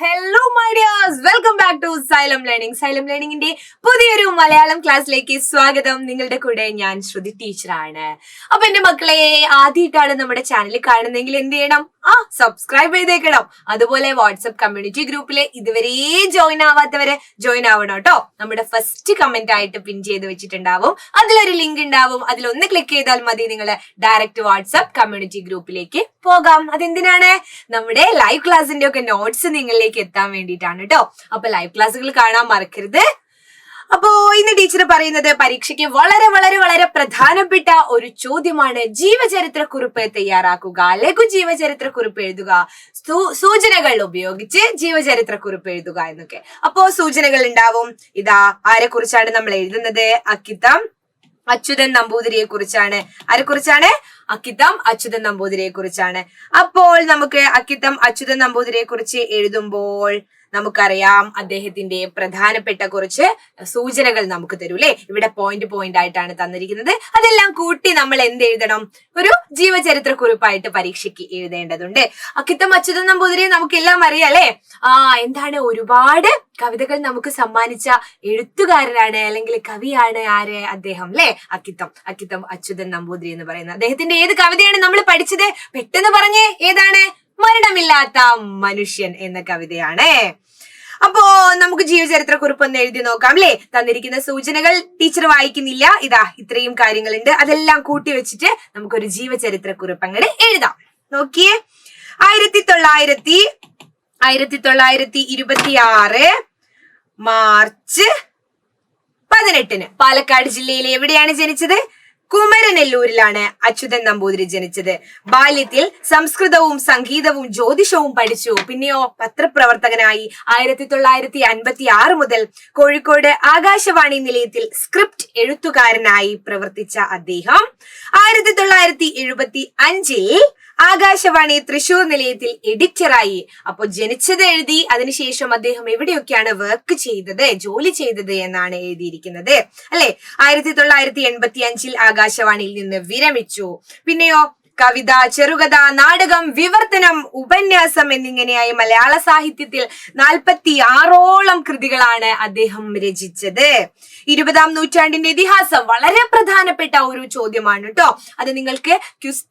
Hello my dears, welcome back to Xylem Learning. Xylem Learning ന്റെ പുതിയൊരു മലയാളം ക്ലാസ്സിലേക്ക് സ്വാഗതം. നിങ്ങളുടെ കൂടെ ഞാൻ ശ്രുതി ടീച്ചറാണ്. അപ്പൊ എന്റെ മക്കളെ, ആദ്യമായിട്ടാണ് നമ്മുടെ ചാനൽ കാണുന്നെങ്കിൽ എന്ത് ചെയ്യണം? സബ്സ്ക്രൈബ് ചെയ്തേക്കണം. അതുപോലെ വാട്സ്ആപ്പ് കമ്മ്യൂണിറ്റി ഗ്രൂപ്പിലെ ഇതുവരെ ജോയിൻ ആവാത്തവരെ ജോയിൻ ആവണം കേട്ടോ. നമ്മുടെ ഫസ്റ്റ് കമന്റ് ആയിട്ട് പിൻ ചെയ്ത് വെച്ചിട്ടുണ്ടാവും. അതിലൊരു ലിങ്ക് ഉണ്ടാവും. അതിലൊന്ന് ക്ലിക്ക് ചെയ്താൽ മതി നിങ്ങൾ ഡയറക്റ്റ് വാട്സ്ആപ്പ് കമ്മ്യൂണിറ്റി ഗ്രൂപ്പിലേക്ക് പോകാം. അതെന്തിനാണ്? നമ്മുടെ ലൈവ് ക്ലാസിന്റെ ഒക്കെ നോട്ട്സ് നിങ്ങളിലേക്ക് എത്താൻ വേണ്ടിയിട്ടാണ് കേട്ടോ. അപ്പൊ ലൈവ് ക്ലാസ്സുകൾ കാണാൻ മറക്കരുത്. അപ്പോ ഇന്ന് ടീച്ചർ പറയുന്നത് പരീക്ഷയ്ക്ക് വളരെ വളരെ വളരെ പ്രധാനപ്പെട്ട ഒരു ചോദ്യമാണ്. ജീവചരിത്ര കുറിപ്പ് തയ്യാറാക്കുക, ലഘു ജീവചരിത്ര കുറിപ്പ് എഴുതുക, സൂചനകൾ ഉപയോഗിച്ച് ജീവചരിത്ര കുറിപ്പ് എഴുതുക എന്നൊക്കെ. അപ്പോ സൂചനകൾ ഉണ്ടാവും. ഇതാ ആരെ കുറിച്ചാണ് നമ്മൾ എഴുതുന്നത്? അക്കിത്തം അച്യുതൻ നമ്പൂതിരിയെ കുറിച്ചാണ്. ആരെ കുറിച്ചാണ്? അക്കിത്തം അച്യുതൻ നമ്പൂതിരിയെ കുറിച്ചാണ്. അപ്പോൾ നമുക്ക് അക്കിത്തം അച്യുതൻ നമ്പൂതിരിയെ കുറിച്ച് എഴുതുമ്പോൾ നമുക്കറിയാം അദ്ദേഹത്തിന്റെ പ്രധാനപ്പെട്ട കുറച്ച് സൂചനകൾ നമുക്ക് തരൂലേ. ഇവിടെ പോയിന്റ് ആയിട്ടാണ് തന്നിരിക്കുന്നത്. അതെല്ലാം കൂട്ടി നമ്മൾ എന്ത് എഴുതണം? ഒരു ജീവചരിത്ര കുറിപ്പായിട്ട് പരീക്ഷയ്ക്ക് എഴുതേണ്ടതുണ്ട്. അക്കിത്തം അച്യുതൻ നമ്പൂതിരിയെ നമുക്കെല്ലാം അറിയാം അല്ലെ. എന്താണ്, ഒരുപാട് കവിതകൾ നമുക്ക് സമ്മാനിച്ച എഴുത്തുകാരനാണ്, അല്ലെങ്കിൽ കവിയാണ്. ആര്? അദ്ദേഹം അല്ലെ, അക്കിത്തം അച്യുതൻ നമ്പൂതിരി എന്ന് പറയുന്നത്. അദ്ദേഹത്തിന്റെ ഏത് കവിതയാണ് നമ്മൾ പഠിച്ചത്? പെട്ടെന്ന് പറഞ്ഞേ, ഏതാണ്? മരണമില്ലാത്ത മനുഷ്യൻ എന്ന കവിതയാണ്. അപ്പോ നമുക്ക് ജീവചരിത്ര കുറിപ്പ് ഒന്ന് എഴുതി നോക്കാം അല്ലെ. തന്നിരിക്കുന്ന സൂചനകൾ ടീച്ചർ വായിക്കുന്നില്ല. ഇതാ ഇത്രയും കാര്യങ്ങളുണ്ട്. അതെല്ലാം കൂട്ടി വെച്ചിട്ട് നമുക്കൊരു ജീവചരിത്ര കുറിപ്പ് അങ്ങോട്ട് എഴുതാം. നോക്കിയേ, 1926 മാർച്ച് 18 പാലക്കാട് ജില്ലയിലെ എവിടെയാണ് ജനിച്ചത്? കുമരനെല്ലൂരിലാണ് അച്യുതൻ നമ്പൂതിരി ജനിച്ചത്. ബാല്യത്തിൽ സംസ്കൃതവും സംഗീതവും ജ്യോതിഷവും പഠിച്ചു. പിന്നെയോ പത്രപ്രവർത്തകനായി 1956 മുതൽ കോഴിക്കോട് ആകാശവാണി നിലയത്തിൽ സ്ക്രിപ്റ്റ് എഴുത്തുകാരനായി പ്രവർത്തിച്ച അദ്ദേഹം 1975 ആകാശവാണി തൃശൂർ നിലയത്തിൽ എഡിറ്ററായി. അപ്പൊ ജനിച്ചത് എഴുതി, അതിനുശേഷം അദ്ദേഹം എവിടെയൊക്കെയാണ് വർക്ക് ചെയ്തത്, ജോലി ചെയ്തത് എന്നാണ് എഴുതിയിരിക്കുന്നത് അല്ലെ. 1985 ആകാശവാണിയിൽ നിന്ന് വിരമിച്ചു. പിന്നെയോ കവിത, ചെറുകഥ, നാടകം, വിവർത്തനം, ഉപന്യാസം എന്നിങ്ങനെയായി മലയാള സാഹിത്യത്തിൽ 46ഓളം കൃതികളാണ് അദ്ദേഹം രചിച്ചത്. 20ാം നൂറ്റാണ്ടിന്റെ ഇതിഹാസം വളരെ പ്രധാനപ്പെട്ട ഒരു ചോദ്യമാണ് കേട്ടോ. അത് നിങ്ങൾക്ക് ക്വിസ്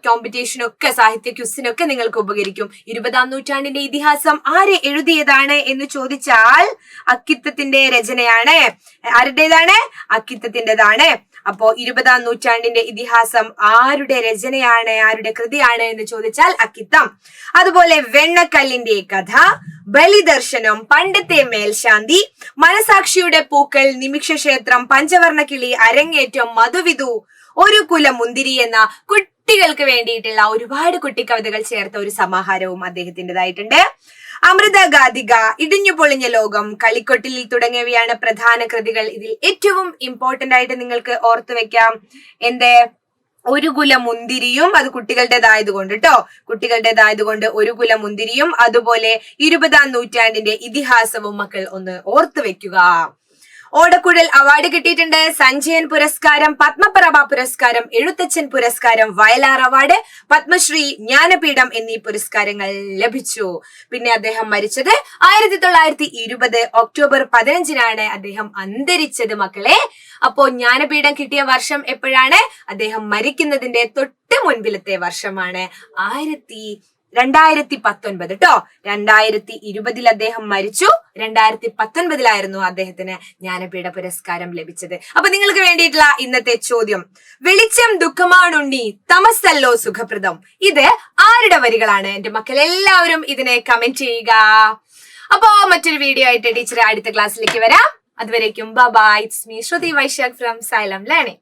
കോമ്പറ്റീഷനൊക്കെ, സാഹിത്യ ക്വിസിനൊക്കെ നിങ്ങൾക്ക് ഉപകരിക്കും. 20ാം നൂറ്റാണ്ടിന്റെ ഇതിഹാസം ആര് എഴുതിയതാണ് എന്ന് ചോദിച്ചാൽ അക്കിത്തത്തിന്റെ രചനയാണ്. ആരുടേതാണ്? അക്കിത്തത്തിൻ്റെതാണ്. അപ്പോ 20ാം നൂറ്റാണ്ടിന്റെ ഇതിഹാസം ആരുടെ രചനയാണ്, ആരുടെ കൃതിയാണ് എന്ന് ചോദിച്ചാൽ അക്കിത്തം. അതുപോലെ വെണ്ണക്കല്ലിന്റെ കഥ, ബലിദർശനം, പണ്ടത്തെ മേൽശാന്തി, മനസാക്ഷിയുടെ പൂക്കൾ, നിമിഷക്ഷേത്രം, പഞ്ചവർണ്ണ കിളി, അരങ്ങേറ്റം, മധുവിധു, ഒരു കുല മുന്തിരി എന്ന കുട്ടികൾക്ക് വേണ്ടിയിട്ടുള്ള ഒരുപാട് കുട്ടിക്കവിതകൾ ചേർത്ത ഒരു സമാഹാരവും അദ്ദേഹത്തിൻ്റെതായിട്ടുണ്ട്. അമൃതഗാധിക, ഇടിഞ്ഞു പൊളിഞ്ഞ ലോകം, കളിക്കൊട്ടിൽ തുടങ്ങിയവയാണ് പ്രധാന കൃതികൾ. ഇതിൽ ഏറ്റവും ഇമ്പോർട്ടന്റ് ആയിട്ട് നിങ്ങൾക്ക് ഓർത്തു വെക്കാം എന്ത്? ഒരു കുല മുന്തിരിയും. അത് കുട്ടികളുടേതായതുകൊണ്ട് കേട്ടോ, കുട്ടികളുടേതായതുകൊണ്ട് ഒരു കുല മുന്തിരിയും, അതുപോലെ 20ാം നൂറ്റാണ്ടിന്റെ ഇതിഹാസവും മക്കൾ ഒന്ന് ഓർത്തു വെക്കുക. ഓടക്കുഴൽ അവാർഡ് കിട്ടിയിട്ടുണ്ട്, സഞ്ജയൻ പുരസ്കാരം, പത്മപ്രഭ പുരസ്കാരം, എഴുത്തച്ഛൻ പുരസ്കാരം, വയലാർ അവാർഡ്, പത്മശ്രീ, ജ്ഞാനപീഠം എന്നീ പുരസ്കാരങ്ങൾ ലഭിച്ചു. പിന്നെ അദ്ദേഹം മരിച്ചത് 1920 ഒക്ടോബർ 15 അദ്ദേഹം അന്തരിച്ചത് മക്കളെ. അപ്പോ ജ്ഞാനപീഠം കിട്ടിയ വർഷം എപ്പോഴാണ്? അദ്ദേഹം മരിക്കുന്നതിന്റെ തൊട്ട് മുൻപിലത്തെ വർഷമാണ് 2019 കേട്ടോ. 2020 അദ്ദേഹം മരിച്ചു. 2019 അദ്ദേഹത്തിന് ജ്ഞാനപീഠ പുരസ്കാരം ലഭിച്ചത്. അപ്പൊ നിങ്ങൾക്ക് വേണ്ടിയിട്ടുള്ള ഇന്നത്തെ ചോദ്യം, വെളിച്ചം ദുഃഖമാണുണ്ണി, തമസ്സല്ലോ സുഖപ്രദം. ഇത് ആരുടെ വരികളാണ്? എന്റെ മക്കൾ എല്ലാവരും ഇതിനെ കമന്റ് ചെയ്യുക. അപ്പോ മറ്റൊരു വീഡിയോ ആയിട്ട് ടീച്ചർ അടുത്ത ക്ലാസ്സിലേക്ക് വരാം. അതുവരേക്കും bye. It's me Shruti Vaishakh from Xylem Learning.